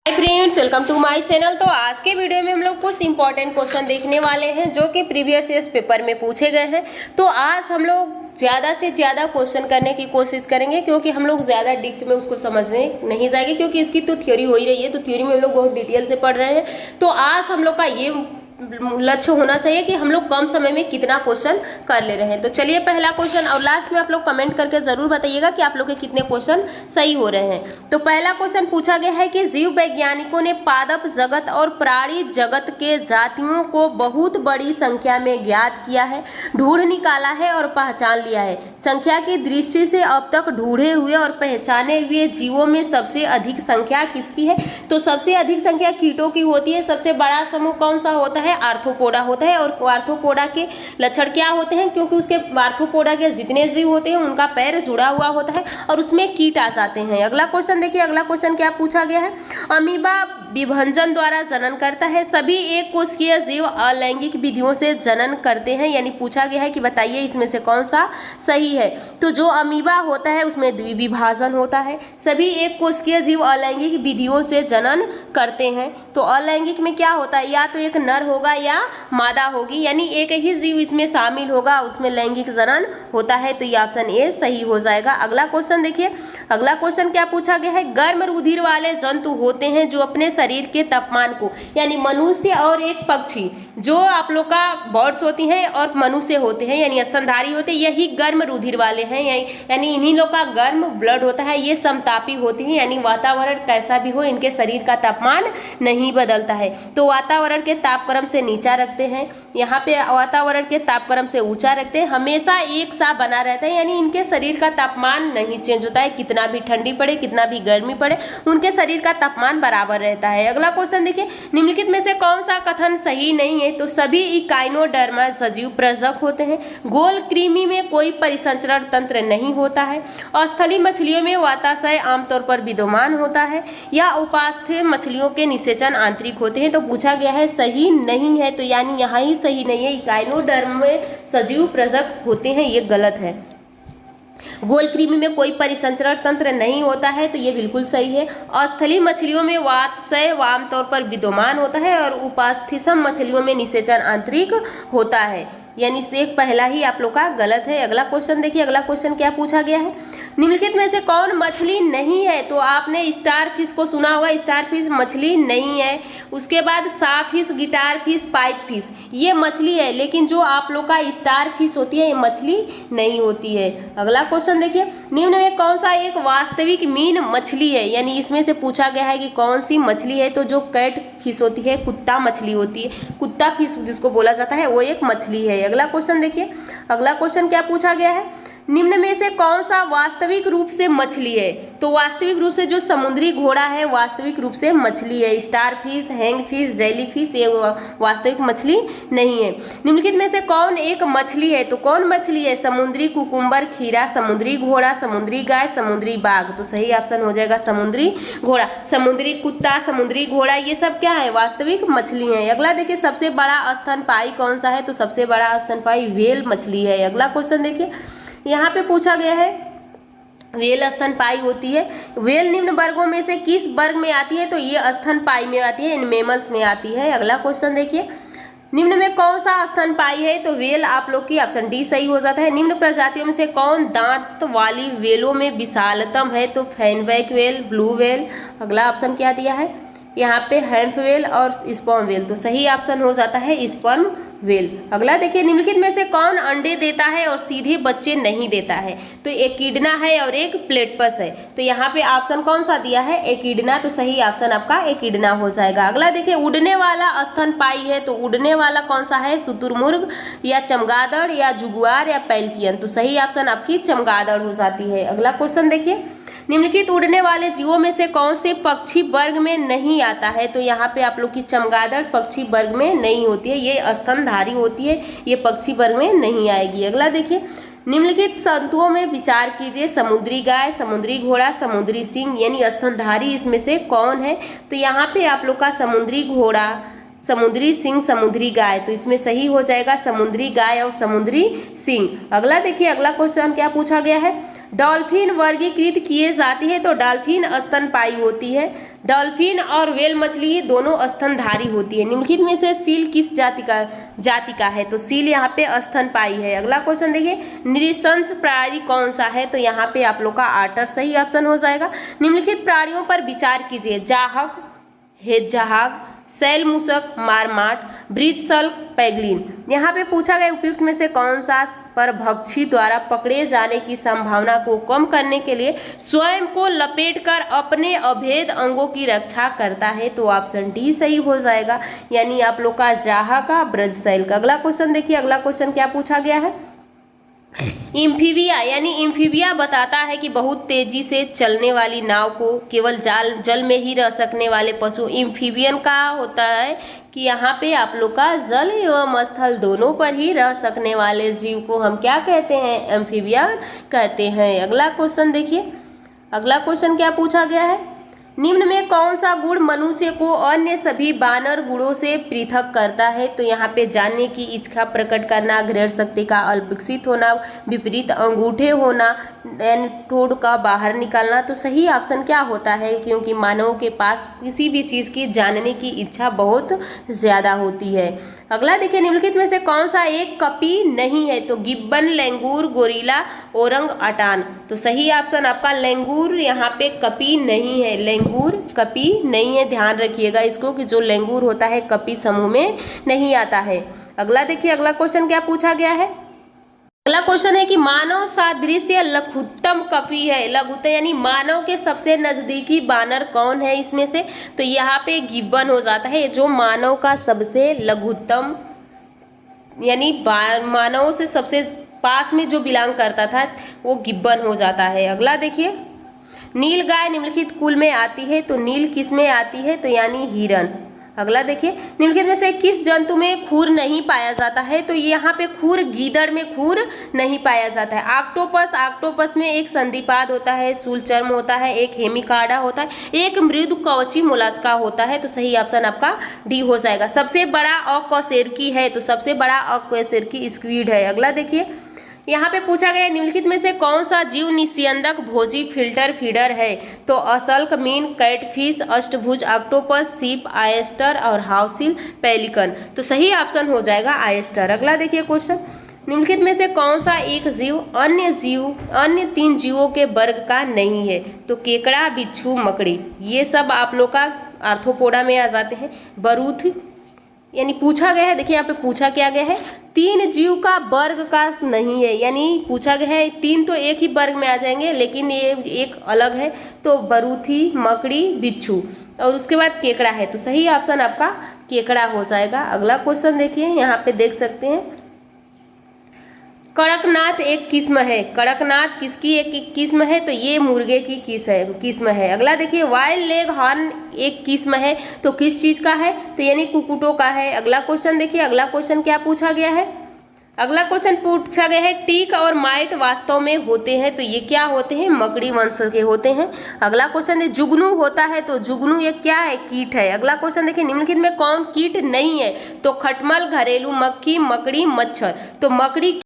Hi friends, welcome to my channel. तो आज के वीडियो में हम लोग कुछ इंपॉर्टेंट क्वेश्चन देखने वाले हैं जो कि प्रीवियस ईयर पेपर में पूछे गए हैं। तो आज हम लोग ज़्यादा से ज़्यादा क्वेश्चन करने की कोशिश करेंगे क्योंकि हम लोग ज़्यादा डीप में उसको समझने नहीं जाएंगे क्योंकि इसकी तो थ्योरी हो ही रही है। तो थ्योरी में हम लोग बहुत डिटेल से पढ़ रहे हैं। तो आज हम लोग का ये लक्ष्य होना चाहिए कि हम लोग कम समय में कितना क्वेश्चन कर ले रहे हैं। तो चलिए पहला क्वेश्चन, और लास्ट में आप लोग कमेंट करके जरूर बताइएगा कि आप लोग के कितने क्वेश्चन सही हो रहे हैं। तो पहला क्वेश्चन पूछा गया है कि जीव वैज्ञानिकों ने पादप जगत और प्राणी जगत के जातियों को बहुत बड़ी संख्या में ज्ञात किया है, ढूंढ निकाला है और पहचान लिया है। संख्या की दृष्टि से अब तक ढूंढे हुए और पहचाने हुए जीवों में सबसे अधिक संख्या किसकी है? तो सबसे अधिक संख्या कीटों की होती है। सबसे बड़ा समूह कौन सा होता है? आर्थ्रोपोडा होता है। और आर्थ्रोपोडा के लक्षण क्या होते हैं? क्योंकि उसके आर्थ्रोपोडा के जितने जीव होते हैं उनका पैर जुड़ा हुआ होता है और उसमें कीट आ जाते हैं। अगला क्वेश्चन देखिए, अगला क्वेश्चन क्या पूछा गया है? अमीबा विभंजन द्वारा जनन करता है। सभी एक कोशिकीय जीव अलैंगिक विधियों से जनन करते हैं। यानी पूछा गया है कि बताइए इसमें से कौन सा सही है। तो जो अमीबा होता है उसमें द्विविभाजन होता है। सभी एक कोशिकीय जीव अलैंगिक विधियों से जनन करते हैं। तो अलैंगिक में क्या होता है? या तो एक नर होगा या मादा होगी, यानी एक ही जीव इसमें शामिल होगा, उसमें लैंगिक जनन होता है। तो ये ऑप्शन ए सही हो जाएगा। अगला क्वेश्चन देखिए, अगला क्वेश्चन क्या पूछा गया है? गर्म रुधिर वाले जंतु होते हैं जो अपने शरीर के तापमान को, यानी मनुष्य और एक पक्षी, जो आप लोग का बर्ड्स होती हैं और मनुष्य होते हैं यानी स्तनधारी होते हैं, यही गर्म रुधिर वाले हैं। यानी इन्हीं लोग का गर्म ब्लड होता है। ये समतापी होते हैं, यानी वातावरण कैसा भी हो इनके शरीर का तापमान नहीं बदलता है। तो वातावरण के तापक्रम से नीचा रखते हैं, यहाँ पे वातावरण के तापक्रम से ऊंचा रखते हैं, हमेशा एक सा बना रहता है। यानी इनके शरीर का तापमान नहीं चेंज होता है, कितना भी ठंडी पड़े कितना भी गर्मी पड़े उनके शरीर का तापमान बराबर रहता है। अगला क्वेश्चन देखिए, निम्नलिखित में से कौन सा कथन सही नहीं है? तो सभी इकाइनोडर्मा सजीव प्रजक होते हैं। गोल कृमि में कोई परिसंचरण तंत्र नहीं होता है। स्थलीय मछलियों में वाताशय आमतौर पर विद्यमान होता है। या उपास्थ्य मछलियों के निषेचन आंतरिक होते हैं। तो पूछा गया है सही नहीं है, तो यानी यहाँ ही सही नहीं है। इकाइनोडर्म में सजीव प्रजक होते हैं, ये गलत है। गोल कृमि में कोई परिसंचरण तंत्र नहीं होता है, तो ये बिल्कुल सही है। स्थलीय मछलियों में वाताशय आमतौर पर विद्यमान होता है और उपास्थ्यसम मछलियों में निषेचन आंतरिक होता है, यानी से एक पहला ही आप लोग का गलत है। अगला क्वेश्चन देखिए, अगला क्वेश्चन क्या पूछा गया है? निम्नलिखित में से कौन मछली नहीं है? तो आपने स्टार फिश को सुना होगा, स्टार फिश मछली नहीं है। उसके बाद सा fish, guitar fish, pipe fish, ये मछली है, लेकिन जो आप लोग का स्टार फिश होती है ये मछली नहीं होती है। अगला क्वेश्चन देखिए, निम्न में कौन सा एक वास्तविक मीन मछली है? यानी इसमें से पूछा गया है कि कौन सी मछली है? तो जो कैट फिश होती है, कुत्ता मछली होती है, कुत्ता फिश जिसको बोला जाता है वो एक मछली है। अगला क्वेश्चन देखिए, अगला क्वेश्चन क्या पूछा गया है? निम्न में से कौन सा वास्तविक रूप से मछली है? तो वास्तविक रूप से जो समुद्री घोड़ा है वास्तविक रूप से मछली है। Star fish, hang fish, jelly fish, ये वास्तविक मछली नहीं है। निम्नलिखित में से कौन एक मछली है? तो कौन मछली है? समुद्री कुकुम्बर, खीरा, समुद्री घोड़ा, समुद्री गाय, समुद्री बाघ। तो सही ऑप्शन हो जाएगा समुद्री घोड़ा। समुद्री कुत्ता, समुद्री घोड़ा, ये सब क्या है? वास्तविक मछली है। अगला देखिए, सबसे बड़ा स्तनपायी कौन सा है? तो सबसे बड़ा स्तनपायी व्हेल मछली है। अगला क्वेश्चन देखिए, यहाँ पे पूछा गया है व्हेल स्तनपायी होती है। व्हेल निम्न वर्गों में से किस वर्ग में आती है? तो ये स्तनपायी में आती है, इन मेमल्स में आती है। अगला क्वेश्चन देखिए, निम्न में कौन सा स्तनपायी है? तो व्हेल आप लोग की ऑप्शन डी सही हो जाता है। निम्न प्रजातियों में से कौन दांत वाली व्हेलों में विशालतम है? तो फैनबैक व्हेल, ब्लू व्हेल। अगला ऑप्शन क्या दिया है यहाँ पे? हैम्प व्हेल और स्पर्म व्हेल। तो सही ऑप्शन हो जाता है स्पर्म व्हेल। अगला देखिए, निम्नलिखित में से कौन अंडे देता है और सीधे बच्चे नहीं देता है? तो एकिडना है और एक प्लेटपस है। तो यहाँ पे ऑप्शन कौन सा दिया है? एकिडना। तो सही ऑप्शन आपका एकिडना हो जाएगा। अगला देखिए, उड़ने वाला स्तनपायी है। तो उड़ने वाला कौन सा है? शुतुरमुर्ग या चमगादड़ या जुगुआर या पैल्कियन। तो सही ऑप्शन आपकी चमगादड़ हो जाती है। अगला क्वेश्चन देखिए, निम्नलिखित उड़ने वाले जीवों में से कौन से पक्षी वर्ग में नहीं आता है? तो यहाँ पे आप लोग की चमगादड़ पक्षी वर्ग में नहीं होती है, ये स्तनधारी होती है, ये पक्षी वर्ग में नहीं आएगी। अगला देखिए, निम्नलिखित जंतुओं में विचार कीजिए। समुद्री गाय, समुद्री घोड़ा, समुद्री सिंह, यानी स्तनधारी इसमें से कौन है? तो यहाँ पे आप लोग का समुद्री घोड़ा, समुद्री सिंह, समुद्री गाय। तो इसमें सही हो जाएगा समुद्री गाय और समुद्री सिंह। अगला देखिए, अगला क्वेश्चन क्या पूछा गया है? डॉल्फिन वर्गीकृत किए जाती है तो डॉल्फिन स्तनपायी होती है। डॉल्फिन और व्हेल मछली दोनों स्तनधारी होती है। निम्नलिखित में से सील किस जाति का है? तो सील यहाँ पे स्तनपायी है। अगला क्वेश्चन देखिए, नृशंस प्राणी कौन सा है? तो यहाँ पे आप लोग का आटर सही ऑप्शन हो जाएगा। निम्नलिखित प्राणियों पर विचार कीजिए। जाहक, हेजहाग, सैल मूसक, मारमाट, ब्रिजसल्क, पैगलिन। यहाँ पे पूछा गया उपयुक्त में से कौन सा परभक्षी द्वारा पकड़े जाने की संभावना को कम करने के लिए स्वयं को लपेटकर अपने अभेद अंगों की रक्षा करता है? तो ऑप्शन डी सही हो जाएगा, यानी आप लोग का जाहा का ब्रिजसल्क। अगला क्वेश्चन देखिए, अगला क्वेश्चन क्या पूछा गया है? इम्फीबिया यानी इम्फीबिया बताता है कि बहुत तेजी से चलने वाली नाव को केवल जल में ही रह सकने वाले पशु इम्फीबियन का होता है कि यहाँ पे आप लोग का जल एवं स्थल दोनों पर ही रह सकने वाले जीव को हम क्या कहते हैं? एम्फीबियन कहते हैं। अगला क्वेश्चन देखिए, अगला क्वेश्चन क्या पूछा गया है? निम्न में कौन सा गुण मनुष्य को अन्य सभी बानर गुणों से पृथक करता है? तो यहाँ पे जानने की इच्छा प्रकट करना, ग्रहण शक्ति का अल्पविकसित होना, विपरीत अंगूठे होना, ठोड़ का बाहर निकलना। तो सही ऑप्शन क्या होता है? क्योंकि मानवों के पास किसी भी चीज़ की जानने की इच्छा बहुत ज़्यादा होती है। अगला देखिए, निम्नलिखित में से कौन सा एक कपी नहीं है? तो गिब्बन, लेंगूर, गोरिल्ला, ओरंग अटान। तो सही ऑप्शन आपका लेंगूर यहाँ पे कपी नहीं है। लेंगूर कपी नहीं है, ध्यान रखिएगा इसको कि जो लेंगूर होता है कपी समूह में नहीं आता है। अगला देखिए, अगला क्वेश्चन क्या पूछा गया है? अगला क्वेश्चन है कि मानव सादृश्य लघुत्तम कपी है। लघुत्तम यानी मानव के सबसे नजदीकी बानर कौन है इसमें से? तो यहाँ पे गिब्बन हो जाता है, जो मानव का सबसे लघुत्तम यानी मानव से सबसे पास में जो बिलोंग करता था वो गिब्बन हो जाता है। अगला देखिए, नील गाय निम्नलिखित कुल में आती है। तो नील किस में आती है? तो यानी हिरण। अगला देखिए, निम्नलिखित में से किस जंतु में खुर नहीं पाया जाता है? तो यहाँ पे खुर, गीदड़ में खुर नहीं पाया जाता है। ऑक्टोपस, ऑक्टोपस में एक संधिपाद होता है, शूल चर्म होता है, एक हेमिकार्डा होता है, एक मृदु कवची मोलस्का होता है। तो सही ऑप्शन आपका डी हो जाएगा। सबसे बड़ा अकशेरुकी है, तो सबसे बड़ा अकशेरुकी स्क्विड है। अगला देखिए, यहाँ पे पूछा गया निम्नलिखित में से कौन सा जीव निस्यंदक भोजी फिल्टर फीडर है? तो असल्क, मीन, कैटफिश, अष्टभुज, ऑक्टोपस, सीप, आयस्टर और हाउसिल, पेलिकन। तो सही ऑप्शन हो जाएगा आयस्टर। अगला देखिए क्वेश्चन, निम्नलिखित में से कौन सा एक जीव अन्य 3 जीवों के वर्ग का नहीं है? तो केकड़ा, बिच्छू, मकड़ी। ये सब आप लोग का आर्थ्रोपोडा में आ जाते हैं। बरूथ यानी पूछा गया है, देखिए यहाँ पे पूछा क्या गया है, 3 जीव का वर्ग का नहीं है, यानी पूछा गया है 3 तो एक ही वर्ग में आ जाएंगे, लेकिन ये एक अलग है। तो बरूथी, मकड़ी, बिच्छू और उसके बाद केकड़ा है। तो सही ऑप्शन आपका केकड़ा हो जाएगा। अगला क्वेश्चन देखिए, यहाँ पे देख सकते हैं, कड़कनाथ एक किस्म है। कड़कनाथ किसकी एक किस्म है? तो ये मुर्गे की किस्म है। अगला देखिए, वाइल्ड लेग हॉर्न एक किस्म है। तो किस चीज़ का है? तो यानी कुकुटों का है। अगला क्वेश्चन देखिए, अगला क्वेश्चन क्या पूछा गया है? अगला क्वेश्चन पूछा गया है, टीक और माइट वास्तव में होते हैं। तो ये क्या होते हैं? मकड़ी वंश के होते हैं। अगला क्वेश्चन है, जुगनू होता है। तो जुगनू ये क्या है? कीट है। अगला क्वेश्चन देखिए, निम्नलिखित में कौन कीट नहीं है? तो खटमल, घरेलू मक्खी, मकड़ी, मच्छर। तो मकड़ी